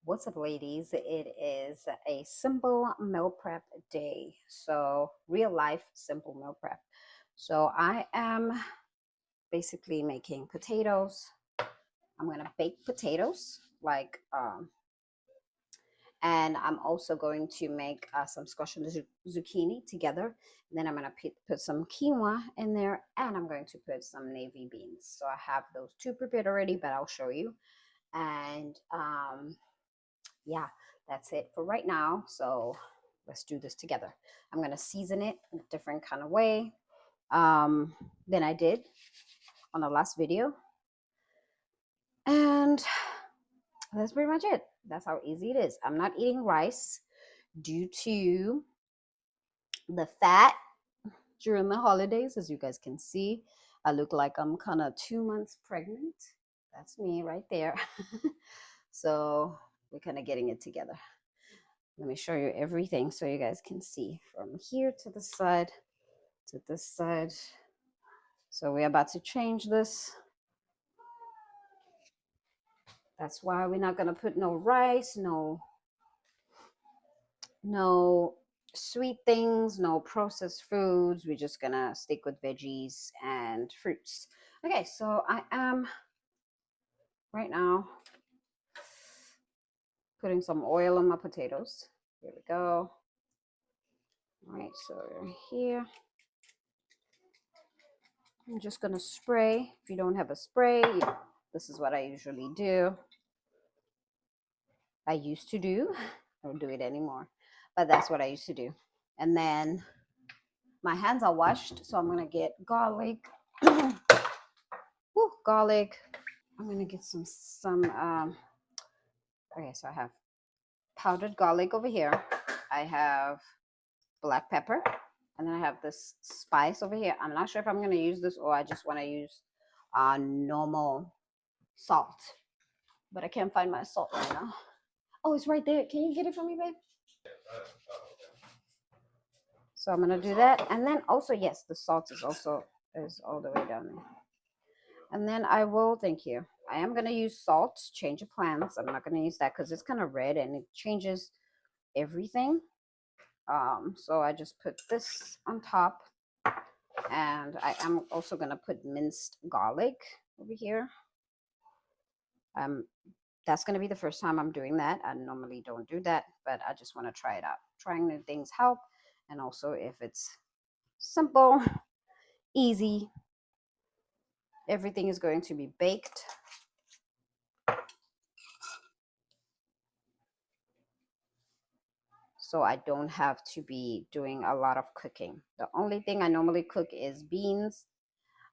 What's up, ladies? It is a simple meal prep day. So, real life simple meal prep. So, I am basically making potatoes. I'm going to bake potatoes, and I'm also going to make some squash and zucchini together. And then I'm going to put some quinoa in there, and I'm going to put some navy beans. So, I have those two prepared already, but I'll show you. And yeah, that's it for right now. So let's do this together. I'm going to season it in a different kind of way than I did on the last video. And that's pretty much it. That's how easy it is. I'm not eating rice due to the fat during the holidays. As you guys can see, I look like I'm kind of 2 months pregnant. That's me right there. So we're kind of getting it together. Let me show you everything so you guys can see from here to the side to this side. So we're about to change this. That's why we're not going to put no rice, no sweet things, no processed foods. We're just going to stick with veggies and fruits. Okay, so I am right now putting some oil on my potatoes. Here we go. All right, so here. I'm just going to spray. If you don't have a spray, this is what I usually do. I used to do. I don't do it anymore. But that's what I used to do. And then my hands are washed, so I'm going to get garlic. Ooh, garlic. I'm going to get some okay, so I have powdered garlic over here. I have black pepper. And then I have this spice over here. I'm not sure if I'm going to use this or I just want to use normal salt. But I can't find my salt right now. Oh, it's right there. Can you get it for me, babe? So I'm going to do that. And then also, yes, the salt is all the way down there. And then I will, thank you. I am going to use salt, change of plans. I'm not going to use that because it's kind of red and it changes everything. So I just put this on top. And I am also going to put minced garlic over here. That's going to be the first time I'm doing that. I normally don't do that, but I just want to try it out. Trying new things help. And also if it's simple, easy, everything is going to be baked. So I don't have to be doing a lot of cooking. The only thing I normally cook is beans.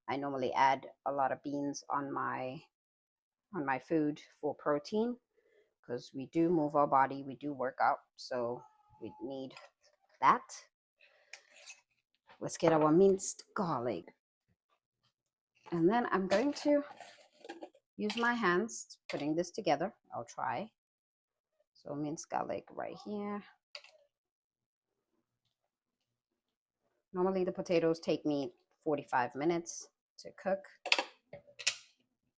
I normally add a lot of beans on my food for protein because we do move our body, we do work out, so we need that. Let's get our minced garlic. And then I'm going to use my hands putting this together. I'll try. So minced garlic right here. Normally the potatoes take me 45 minutes to cook.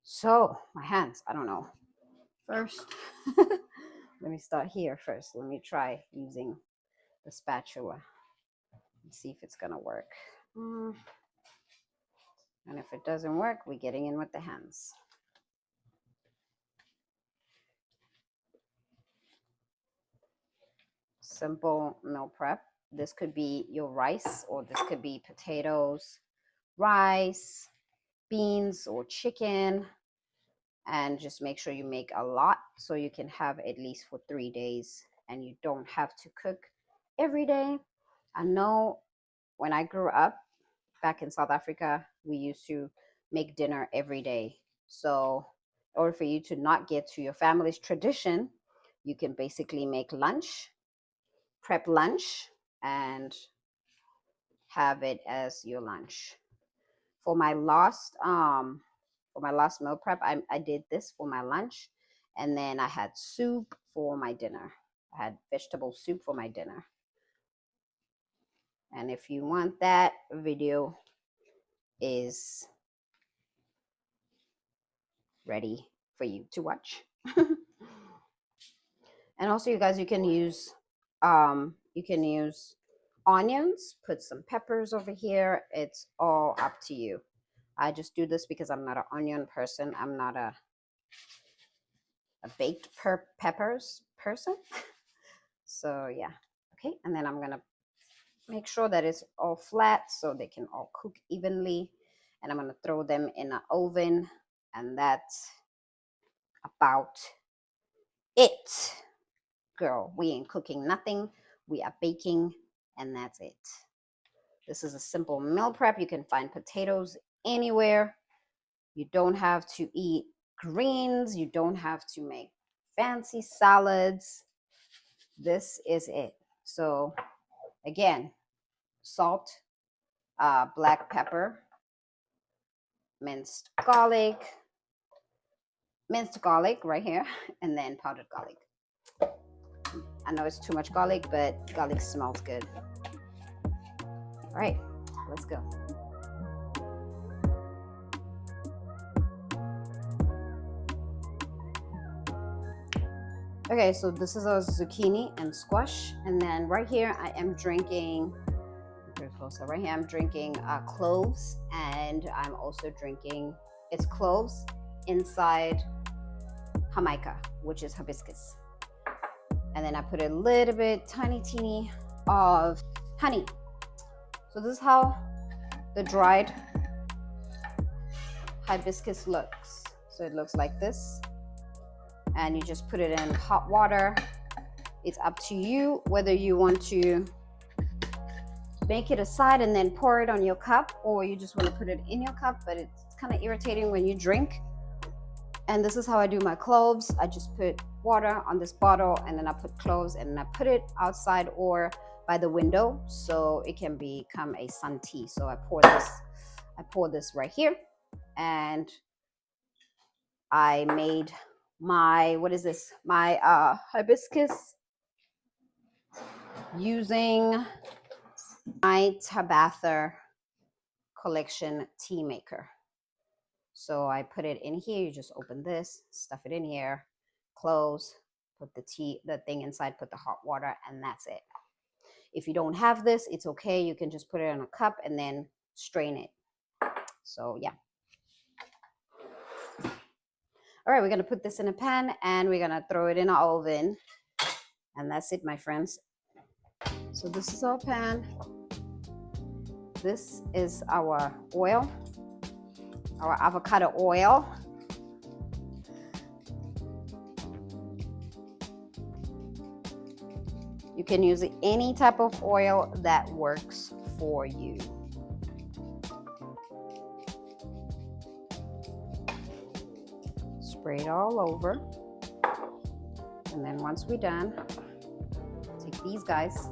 So my hands, I don't know. First, let me start here first. Let me try using the spatula and see if it's gonna work. And if it doesn't work, we're getting in with the hands. Simple meal prep. This could be your rice, or this could be potatoes, rice, beans, or chicken. And just make sure you make a lot so you can have at least for 3 days and you don't have to cook every day. I know when I grew up back in South Africa, we used to make dinner every day. So in order for you to not get to your family's tradition, you can basically make lunch, prep lunch, and have it as your lunch. For my last meal prep, I did this for my lunch, and then I had soup for my dinner. I had vegetable soup for my dinner. And if you want that, video is ready for you to watch. And also, you guys, you can use onions, put some peppers over here. It's all up to you. I just do this because I'm not an onion person. I'm not a baked peppers person. So yeah. Okay, and then I'm gonna make sure that it's all flat so they can all cook evenly. And I'm gonna throw them in an oven, and that's about it. Girl, we ain't cooking nothing. We are baking, and that's it. This is a simple meal prep. You can find potatoes anywhere. You don't have to eat greens. You don't have to make fancy salads. This is it. So again, salt, black pepper, minced garlic right here, and then powdered garlic. I know it's too much garlic, but garlic smells good. All right, let's go. Okay, so this is our zucchini and squash, and then right here I am drinking, very closer, right here I'm drinking cloves, and I'm also drinking, it's cloves inside jamaica, which is hibiscus. And then I put a little bit, tiny teeny of honey. So this is how the dried hibiscus looks. So it looks like this. And you just put it in hot water. It's up to you whether you want to make it aside and then pour it on your cup, or you just want to put it in your cup, but it's kind of irritating when you drink. And this is how I do my cloves. I just put water on this bottle, and then I put cloves, and I put it outside or by the window so it can become a sun tea. So I pour this right here, and I made my, what is this? My hibiscus using my Tabitha collection tea maker. So I put it in here. You just open this, stuff it in here, close, put the thing inside, put the hot water, and that's it. If you don't have this, it's okay. You can just put it in a cup and then strain it. So yeah. All right, we're gonna put this in a pan and we're gonna throw it in an oven. And that's it, my friends. So this is our pan. This is our oil, our avocado oil. You can use any type of oil that works for you. Spray it all over. And then once we're done, take these guys.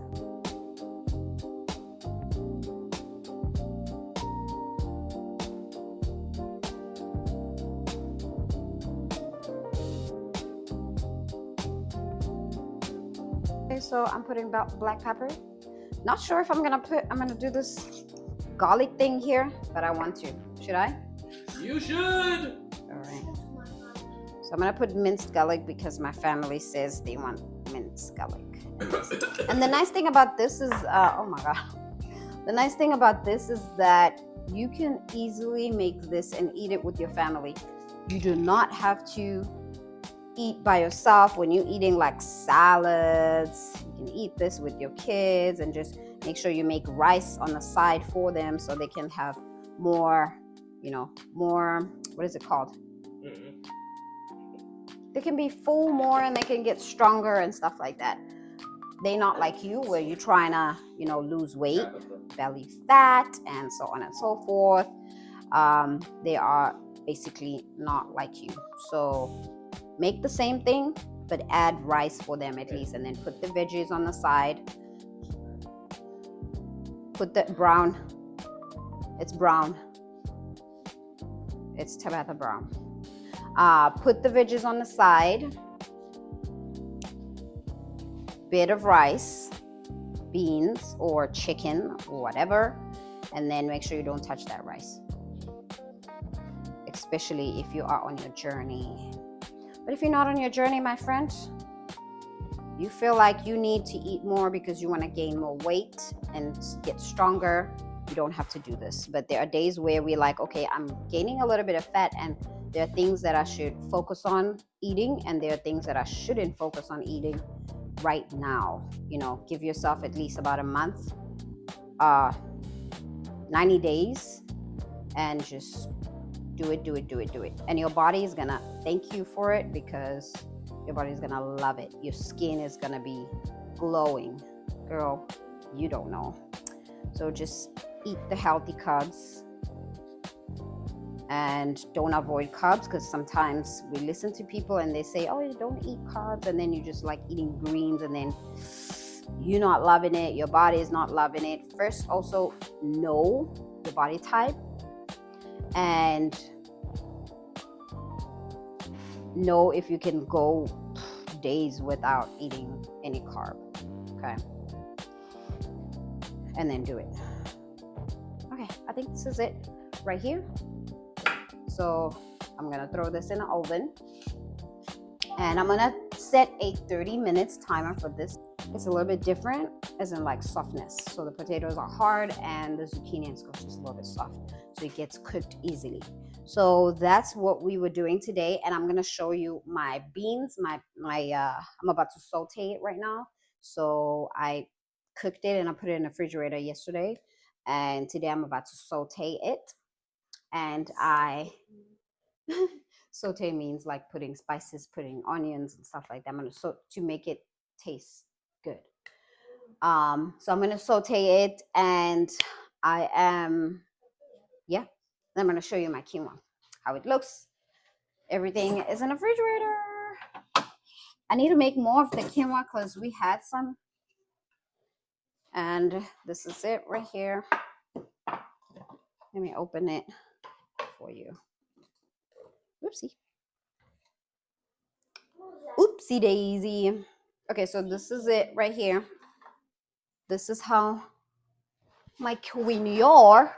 So I'm putting black pepper. Not sure if I'm gonna do this garlic thing here, but I want to. Should I? You should. All right. So I'm gonna put minced garlic because my family says they want minced garlic. And the nice thing about this is, oh my God. The nice thing about this is that you can easily make this and eat it with your family. You do not have to eat by yourself when you're eating like salads. You can eat this with your kids, and just make sure you make rice on the side for them so they can have more, more, what is it called? They can be full more, and they can get stronger and stuff like that. They're not like you where you're trying to, lose weight, belly fat, and so on and so forth. They are basically not like you. So make the same thing, but add rice for them at least, and then put the veggies on the side. Put the brown. It's brown. It's Tabitha brown. Put the veggies on the side. Bit of rice, beans or chicken or whatever, and then make sure you don't touch that rice, especially if you are on your journey. But if you're not on your journey, my friend, You feel like you need to eat more because you want to gain more weight and get stronger, you don't have to do this. But there are days where we're like, okay, I'm gaining a little bit of fat, and there are things that I should focus on eating, and there are things that I shouldn't focus on eating right now. You know, give yourself at least about a month, 90 days, and just do it. And your body is gonna thank you for it, because your body's gonna love it. Your skin is gonna be glowing. Girl, you don't know. So just eat the healthy carbs and don't avoid carbs, because sometimes we listen to people and they say, oh, you don't eat carbs, and then you just like eating greens, and then you're not loving it, your body is not loving it. First, also know your body type and know if you can go days without eating any carb. Okay, and then do it. Okay, I think this is it right here. So I'm gonna throw this in the oven, and I'm gonna set a 30 minutes timer for this. It's a little bit different, as in like softness. So the potatoes are hard and the zucchini and squash is a little bit soft, so it gets cooked easily. So that's what we were doing today, and I'm gonna show you my beans. I'm about to saute it right now. So I cooked it and I put it in the refrigerator yesterday, and today I'm about to saute it. And I saute means like putting spices, putting onions and stuff like that. I'm gonna to make it taste good. So I'm gonna saute it, and I'm gonna show you my quinoa, how it looks. Everything is in the refrigerator. I need to make more of the quinoa because we had some, and this is it right here. Let me open it for you. Oopsie daisy. Okay, so this is it right here. This is how my quinoa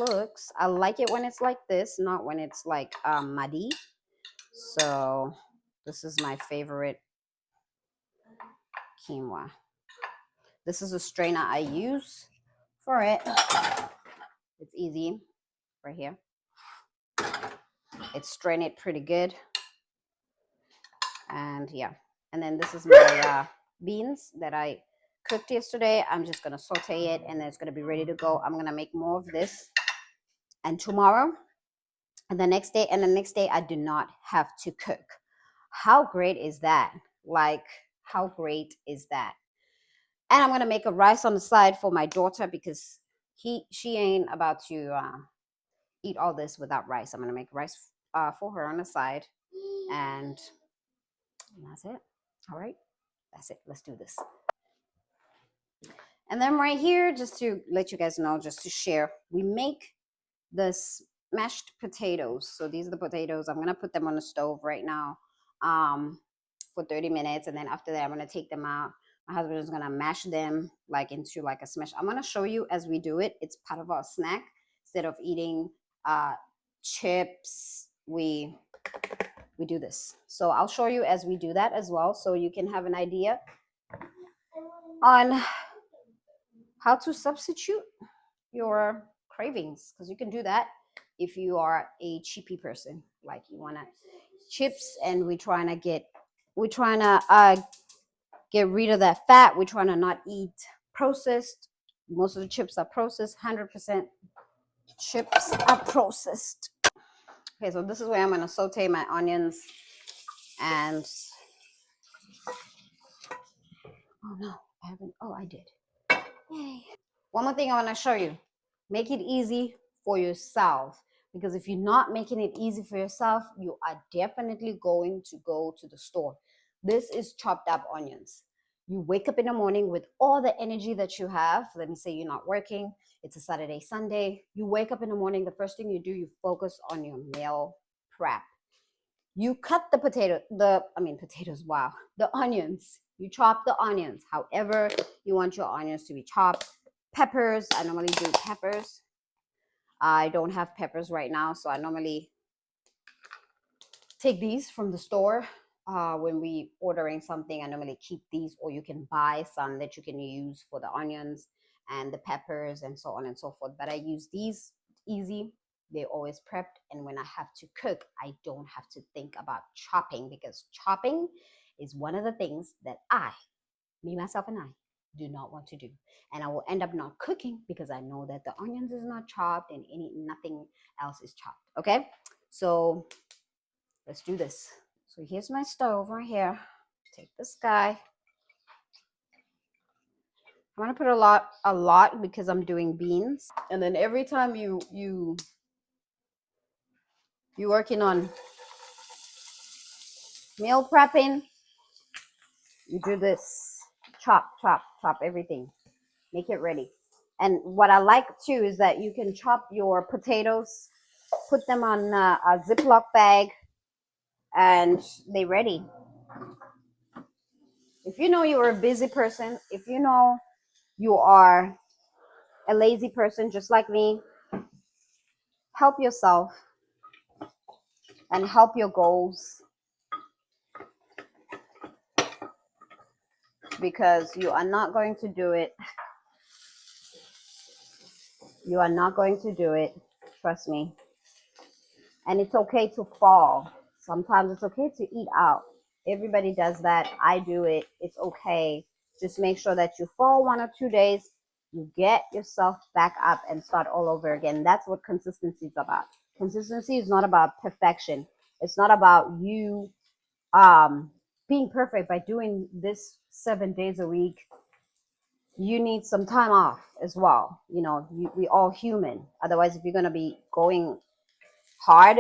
looks. I like it when it's like this, not when it's like muddy. So this is my favorite quinoa. This is a strainer I use for it. It's easy right here. It's strained it pretty good. And yeah, and then this is my beans that I cooked yesterday. I'm just gonna saute it, and then it's gonna be ready to go. I'm gonna make more of this, and tomorrow and the next day I do not have to cook. How great is that? Like, how great is that? And I'm gonna make a rice on the side for my daughter, because she ain't about to eat all this without rice. I'm gonna make rice for her on the side, and that's it. All right, that's it. Let's do this. And then right here, just to let you guys know, just to share, we make this mashed potatoes. So these are the potatoes. I'm gonna put them on the stove right now for 30 minutes, and then after that I'm gonna take them out. My husband is gonna mash them like into like a smash. I'm gonna show you as we do it. It's part of our snack. Instead of eating chips, we do this. So I'll show you as we do that as well, so you can have an idea on how to substitute your cravings, because you can do that if you are a cheapy person, like you want to chips, and we're trying to get rid of that fat. We're trying to not eat processed. Most of the chips are processed. 100% chips are processed. Okay, so this is where I'm going to saute my onions, and oh no, I haven't. Oh, I did. Yay. One more thing I want to show you. Make it easy for yourself, because if you're not making it easy for yourself, you are definitely going to go to the store. This is chopped up onions. You wake up in the morning with all the energy that you have. Let me say you're not working. It's a Saturday, Sunday. You wake up in the morning. The first thing you do, you focus on your meal prep. You cut the potatoes. Wow. The onions. You chop the onions however you want your onions to be chopped. Peppers. I normally do peppers. I don't have peppers right now, so I normally take these from the store. When we ordering something, I normally keep these, or you can buy some that you can use for the onions and the peppers and so on and so forth. But I use these easy. They're always prepped, and when I have to cook, I don't have to think about chopping, because chopping is one of the things that me, myself, and I do not want to do. And I will end up not cooking because I know that the onions is not chopped and nothing else is chopped. Okay, so let's do this. So here's my stove right here. Take this guy. I'm gonna put a lot because I'm doing beans. And then every time you're working on meal prepping, you do this. Chop, chop, chop everything. Make it ready. And what I like too is that you can chop your potatoes, put them on a Ziploc bag, and they're ready. If you know you're a busy person, if you know you are a lazy person just like me, help yourself and help your goals, because you are not going to do it. You are not going to do it. Trust me. And it's okay to fall. Sometimes it's okay to eat out. Everybody does that. I do it. It's okay. Just make sure that you fall 1 or 2 days, you get yourself back up and start all over again. That's what consistency is about. Consistency is not about perfection. It's not about you being perfect by doing this 7 days a week. You need some time off as well. You know, we all human. Otherwise, if you're going to be going hard,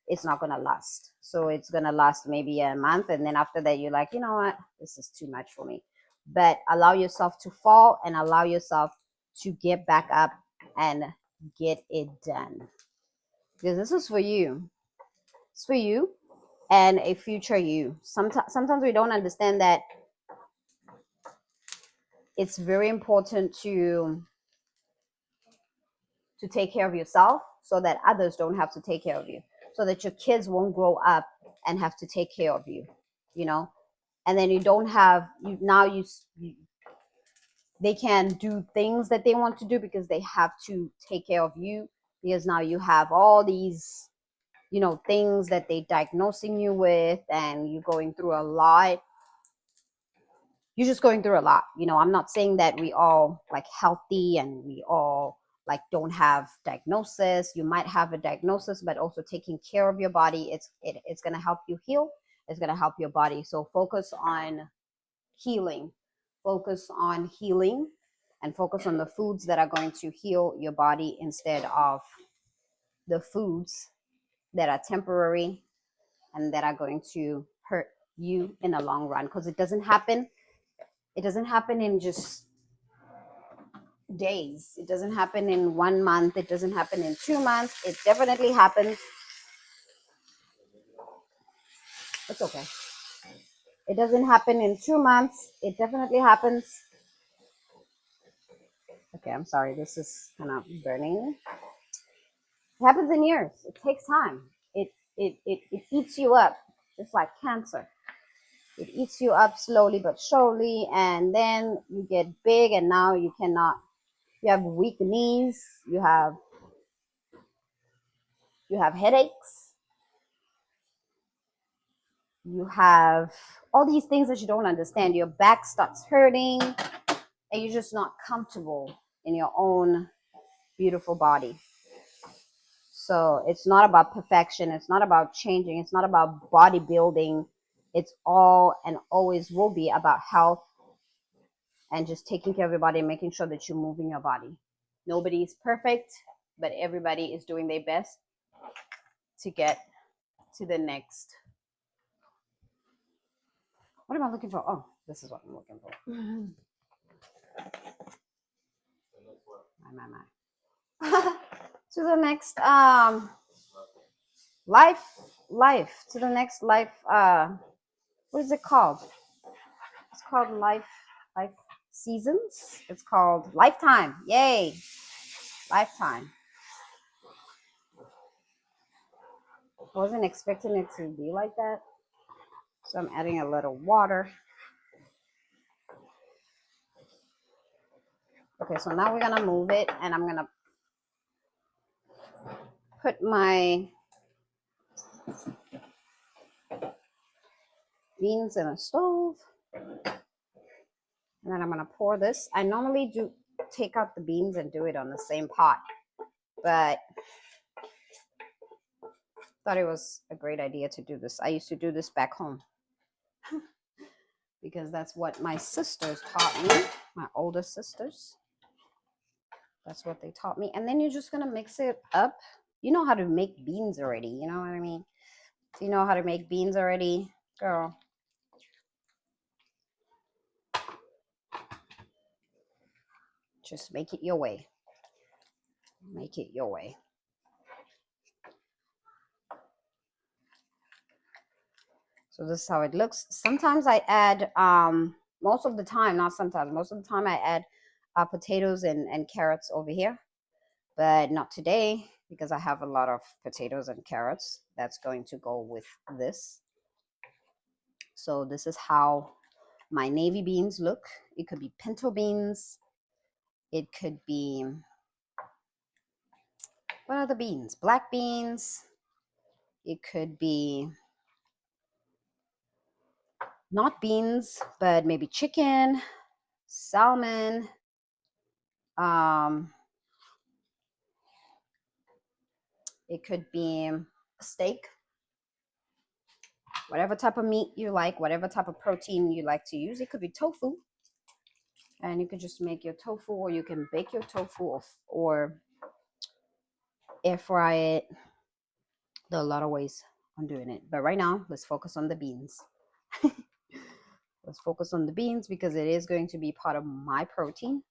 it's not going to last. So it's going to last maybe a month, and then after that you're like, you know what, this is too much for me. But allow yourself to fall and allow yourself to get back up and get it done, because this is for you. It's for you and a future you. Sometimes we don't understand that it's very important to take care of yourself so that others don't have to take care of you, so that your kids won't grow up and have to take care of you, you know. And then you don't have they can do things that they want to do because they have to take care of you, because now you have all these, you know, things that they diagnosing you with, and you're going through a lot. You're just going through a lot. You know, I'm not saying that we all like healthy and we all like don't have diagnosis. You might have a diagnosis, but also taking care of your body, it's going to help you heal. It's going to help your body. So focus on healing. Focus on healing and focus on the foods that are going to heal your body instead of the foods that are temporary and that are going to hurt you in the long run, because it doesn't happen in just days. It doesn't happen in 1 month. It doesn't happen in 2 months. It definitely happens. It's okay. It doesn't happen in 2 months. It definitely happens. Okay, I'm sorry. This is kind of burning. It happens in years. It takes time. It eats you up, just like cancer. It eats you up slowly but surely, and then you get big, and now you cannot. You have weak knees. You have headaches. You have all these things that you don't understand. Your back starts hurting, and you're just not comfortable in your own beautiful body. So it's not about perfection. It's not about changing. It's not about bodybuilding. It's all and always will be about health and just taking care of your body and making sure that you're moving your body. Nobody is perfect, but everybody is doing their best to get to the next. What am I looking for? Oh, this is what I'm looking for. My. To the next life to the next life. What is it called? It's called life seasons. It's called lifetime. Yay, lifetime. I wasn't expecting it to be like that. So I'm adding a little water. Okay, so now we're gonna move it, and I'm gonna put my beans in a stove. And then I'm gonna pour this. I normally do take out the beans and do it on the same pot, but thought it was a great idea to do this. I used to do this back home because that's what my sisters taught me, my older sisters. That's what they taught me. And then you're just gonna mix it up. You know how to make beans already, you know what I mean? If you know how to make beans already, girl, just make it your way. Make it your way. So this is how it looks. Sometimes I add, most of the time, not sometimes, most of the time I add potatoes and carrots over here, but not today because I have a lot of potatoes and carrots that's going to go with this. So this is how my navy beans look. It could be pinto beans. It could be, what are the beans? Black beans. It could be not beans, but maybe chicken, salmon, it could be steak, whatever type of meat you like, whatever type of protein you like to use. It could be tofu, and you could just make your tofu, or you can bake your tofu or air fry it. There are a lot of ways on doing it, but right now let's focus on the beans. Let's focus on the beans because it is going to be part of my protein,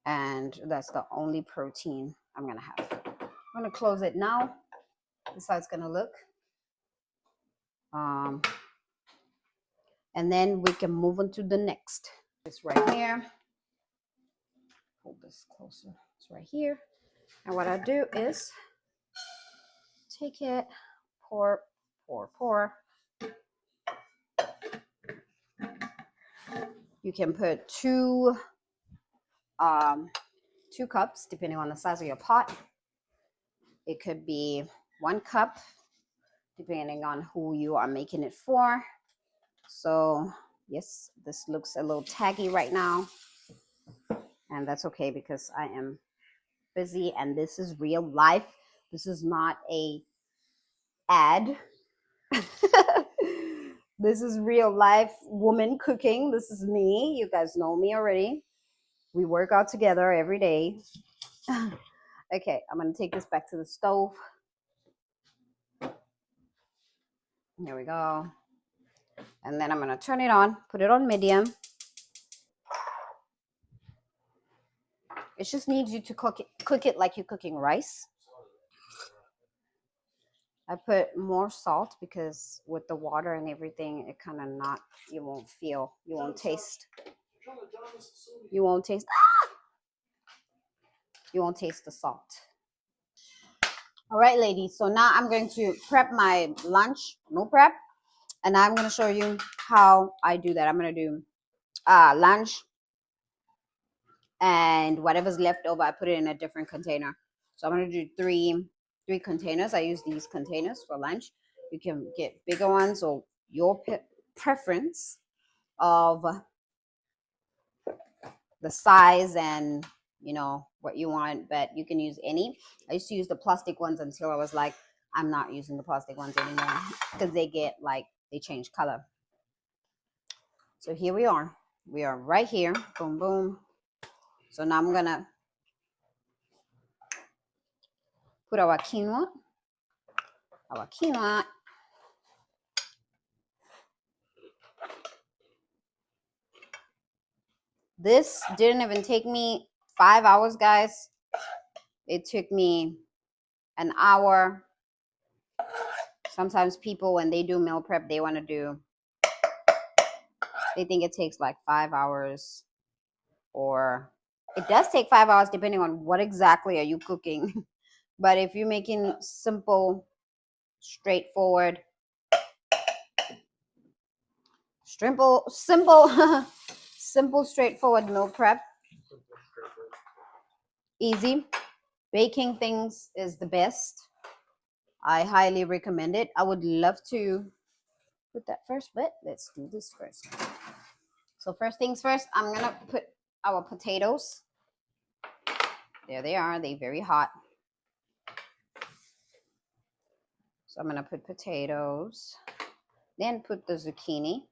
and that's the only protein I'm gonna have. I'm gonna close it now. This is how it's gonna look. And then we can move on to the next. It's right here. Hold this closer. It's right here. And what I do is take it, pour, pour, pour. You can put two cups, depending on the size of your pot. It could be 1 cup, depending on who you are making it for. So yes, this looks a little taggy right now, and that's okay because I am busy and this is real life. This is not a ad. This is real life woman cooking. This is me. You guys know me already. We work out together every day. Okay, I'm gonna take this back to the stove. There we go. And then I'm gonna turn it on, put it on medium. It just needs you to cook it like you're cooking rice. I put more salt because with the water and everything, it kind of not, you won't taste, you won't taste the salt. All right, ladies. So now I'm going to prep my lunch, meal prep, and I'm going to show you how I do that. I'm going to do lunch, and whatever's left over, I put it in a different container. So I'm going to do three containers. I use these containers for lunch. You can get bigger ones or your preference of the size and you know what you want, but you can use any. I used to use the plastic ones until I was like, I'm not using the plastic ones anymore because they change color. So here we are right here. Boom, boom. So now I'm gonna put our quinoa. This didn't even take me 5 hours, guys. It took me an hour. Sometimes people, when they do meal prep, they think it takes like 5 hours, or it does take 5 hours depending on what exactly are you cooking. But if you're making simple straightforward, simple, simple, straightforward meal prep. Easy. Baking things is the best. I highly recommend it. I would love to put that first, but let's do this first. So first things first, I'm gonna put our potatoes. There they are. They're very hot. So I'm gonna put potatoes, then put the zucchini.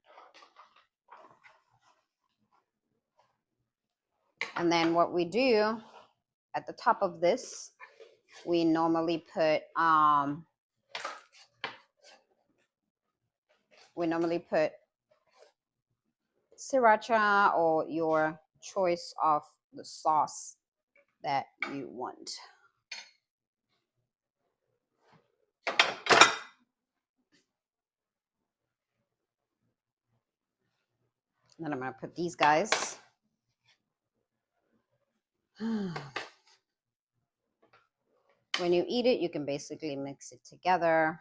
And then what we do at the top of this, we normally put sriracha or your choice of the sauce that you want. And then I'm going to put these guys. When you eat it, you can basically mix it together.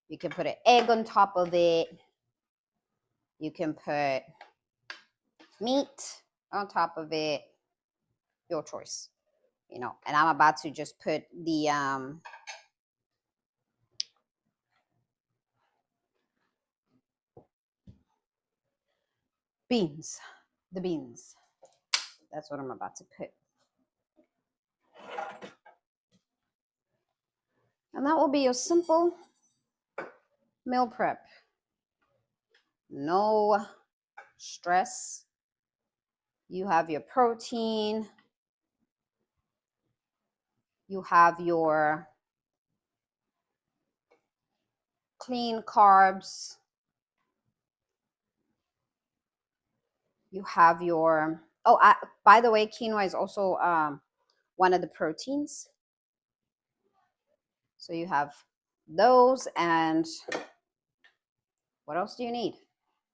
You can put an egg on top of it. You can put meat on top of it. Your choice, you know. And I'm about to just put the beans. That's what I'm about to put. And that will be your simple meal prep. No stress. You have your protein. You have your clean carbs. You have your, by the way, quinoa is also one of the proteins. So you have those, and what else do you need?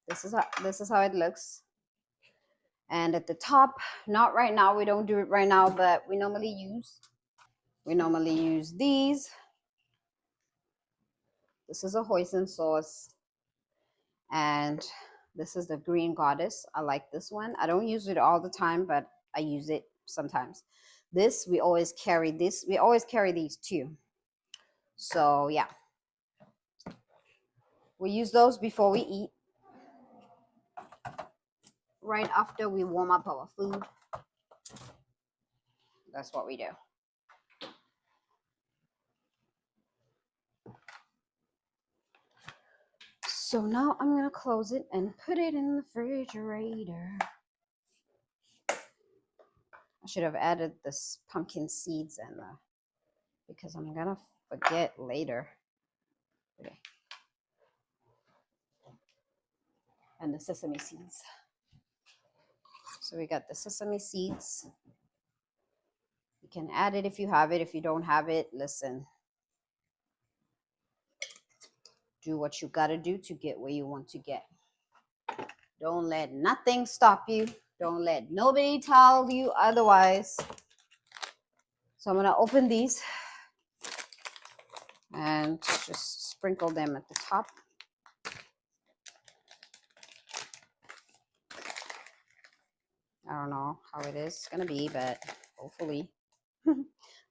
This is how it looks. And at the top, not right now, we don't do it right now, but we normally use these. This is a hoisin sauce, and this is the green goddess. I like this one. I don't use it all the time, but I use it sometimes. This, we always carry this. We always carry these too. So yeah, we use those before we eat, right after we warm up our food. That's what we do. So now I'm gonna close it and put it in the refrigerator. I should have added this pumpkin seeds in there because I'm gonna forget later. Okay. And the sesame seeds. So we got the sesame seeds. You can add it if you have it. If you don't have it, listen. Do what you gotta do to get where you want to get. Don't let nothing stop you. Don't let nobody tell you otherwise. So I'm gonna open these and just sprinkle them at the top. I don't know how it is gonna be, but hopefully.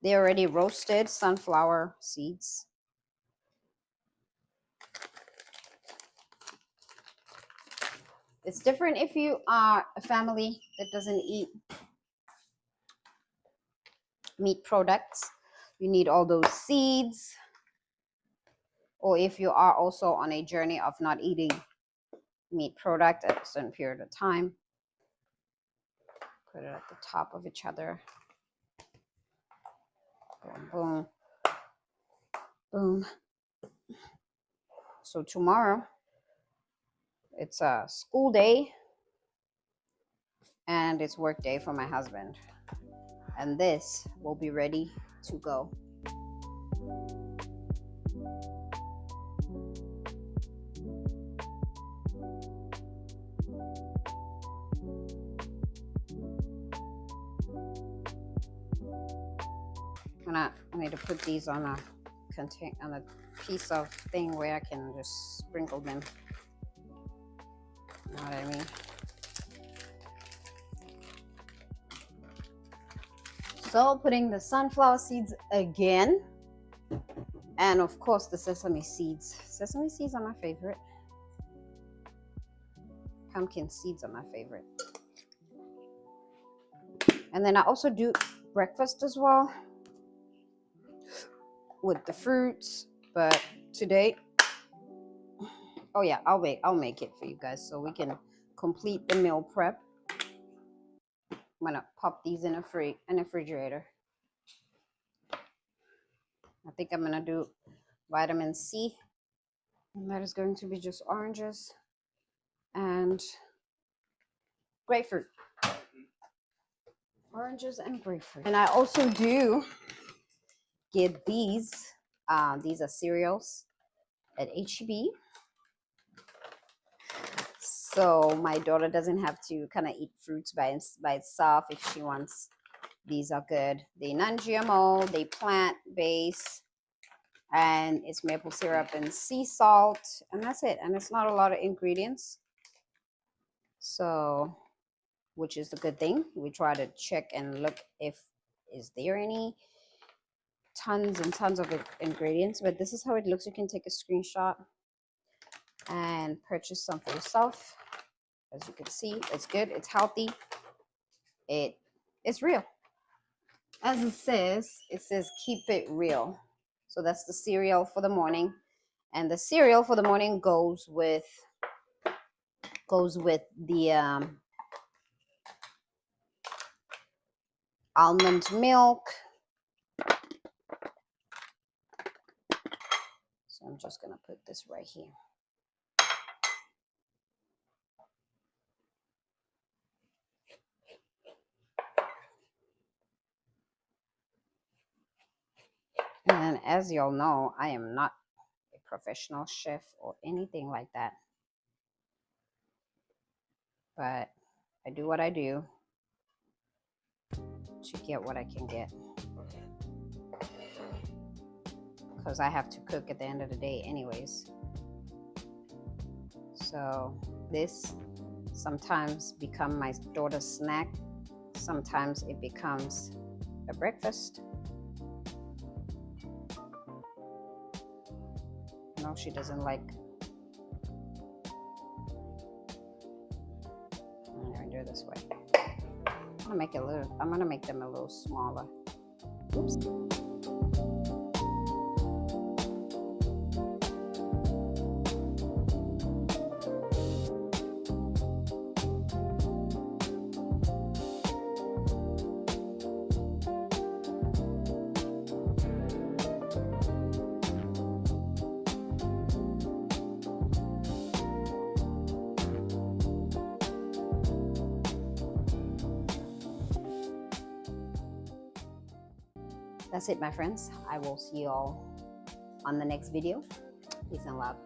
They already roasted sunflower seeds. It's different if you are a family that doesn't eat meat products. You need all those seeds. Or if you are also on a journey of not eating meat product at a certain period of time, put it at the top of each other. Boom, boom, boom. So tomorrow, it's a school day and it's work day for my husband. And this will be ready to go. I need to put these on a piece of thing where I can just sprinkle them. You know what I mean? So putting the sunflower seeds again, and of course the sesame seeds. Sesame seeds are my favorite. Pumpkin seeds are my favorite. And then I also do breakfast as well with the fruits, but today, oh yeah, I'll make it for you guys so we can complete the meal prep. I'm gonna pop these in a refrigerator. I think I'm gonna do vitamin C, and that is going to be just oranges and grapefruit. Oranges and grapefruit. And I also do get these. These are cereals at HEB. So my daughter doesn't have to kind of eat fruits by itself if she wants. These are good. They non-GMO, they plant-based, and it's maple syrup and sea salt, and that's it. And it's not a lot of ingredients. So, which is the good thing. We try to check and look if is there any tons and tons of ingredients, but this is how it looks. You can take a screenshot and purchase some for yourself. As you can see, it's good, it's healthy, it's real. As it says keep it real. So that's the cereal for the morning, and the cereal for the morning goes with the almond milk. So I'm just gonna put this right here. And as y'all know, I am not a professional chef or anything like that. But I do what I do to get what I can get. Because I have to cook at the end of the day anyways. So this sometimes becomes my daughter's snack. Sometimes it becomes a breakfast. No, she doesn't like. I'm gonna do it this way. I'm gonna make them a little smaller. Oops. That's it, my friends. I will see you all on the next video. Peace and love.